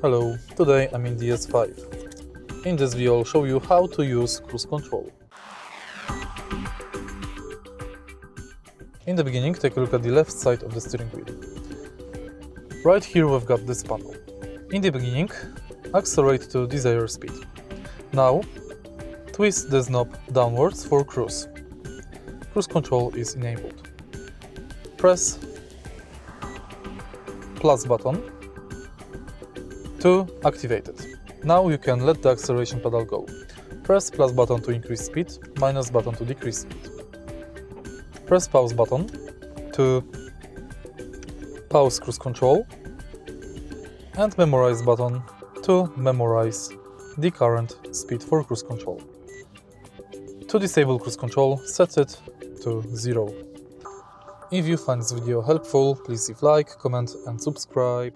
Hello, today I'm in DS5. In this video I'll show you how to use cruise control. In the beginning, take a look at the left side of the steering wheel. Right here we've got this panel. In the beginning, accelerate to desired speed. Now, twist this knob downwards for cruise. Cruise control is enabled. Press plus button to activate it. Now you can let the acceleration pedal go. Press plus button to increase speed, minus button to decrease speed. Press pause button to pause cruise control and memorize button to memorize the current speed for cruise control. To disable cruise control, set it to 0. If you find this video helpful, please leave like, comment and subscribe.